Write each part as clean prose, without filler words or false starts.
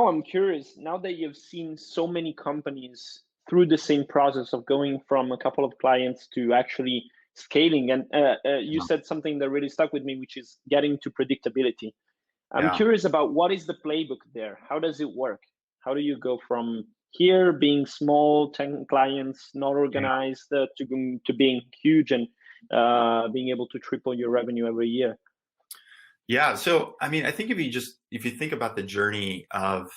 now I'm curious, now that you've seen so many companies through the same process of going from a couple of clients to actually scaling, and you Yeah. said something that really stuck with me, which is getting to predictability. I'm Yeah. curious about what is the playbook there? How does it work? How do you go from here being small, 10 clients, not organized, to being huge and being able to triple your revenue every year? Yeah. So, I mean, I think if you think about the journey of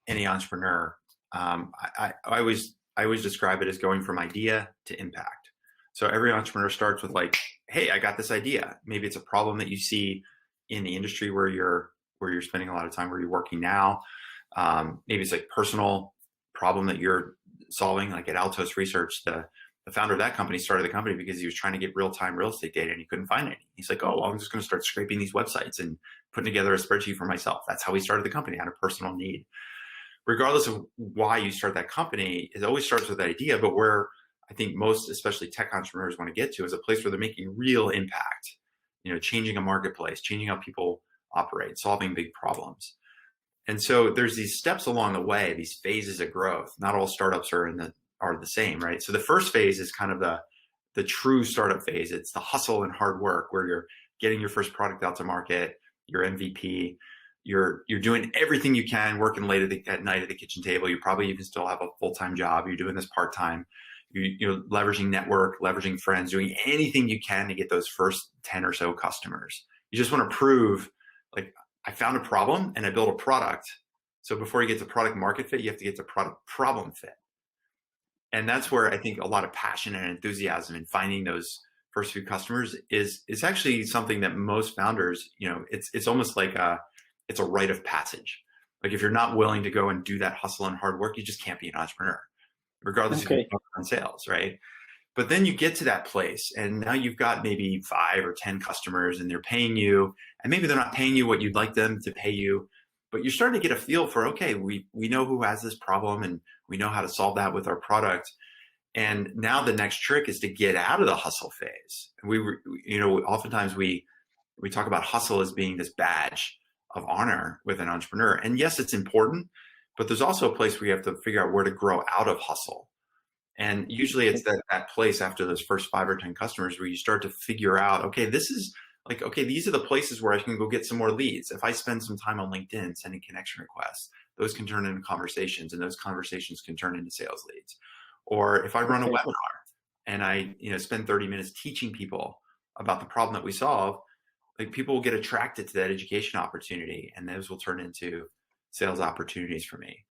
any entrepreneur, I always describe it as going from idea to impact. So every entrepreneur starts with like, hey, I got this idea. Maybe it's a problem that you see in the industry where you're spending a lot of time, where you're working now. Maybe it's like personal problem that you're solving. Like at Altos Research, the founder of that company started the company because he was trying to get real-time real estate data and he couldn't find any. He's like, oh, well, I'm just going to start scraping these websites and putting together a spreadsheet for myself. That's how he started the company, out of personal need. Regardless of why you start that company, it always starts with an idea, but where I think most, especially tech entrepreneurs, want to get to is a place where they're making real impact, changing a marketplace, changing how people operate, solving big problems. And so there's these steps along the way, these phases of growth. Not all startups are the same, right? So the first phase is kind of the true startup phase. It's the hustle and hard work where you're getting your first product out to market, your MVP, you're doing everything you can, working late at night at the kitchen table. You probably even still have a full-time job. You're doing this part-time. You're leveraging network, leveraging friends, doing anything you can to get those first 10 or so customers. You just want to prove, like, I found a problem and I built a product. So before you get to product market fit, you have to get to product problem fit. And that's where I think a lot of passion and enthusiasm in finding those first few customers is actually something that most founders, it's almost like it's a rite of passage. Like if you're not willing to go and do that hustle and hard work, you just can't be an entrepreneur, regardless if you're on sales, right? But then you get to that place and now you've got maybe 5 or 10 customers and they're paying you, and maybe they're not paying you what you'd like them to pay you, but you're starting to get a feel for, okay, we know who has this problem and we know how to solve that with our product. And now the next trick is to get out of the hustle phase. And oftentimes we talk about hustle as being this badge of honor with an entrepreneur. And yes, it's important, but there's also a place where you have to figure out where to grow out of hustle. And usually it's that place after those first 5 or 10 customers where you start to figure out, okay, these are the places where I can go get some more leads. If I spend some time on LinkedIn sending connection requests, those can turn into conversations, and those conversations can turn into sales leads. Or if I run a webinar and I spend 30 minutes teaching people about the problem that we solve, like people will get attracted to that education opportunity, and those will turn into sales opportunities for me.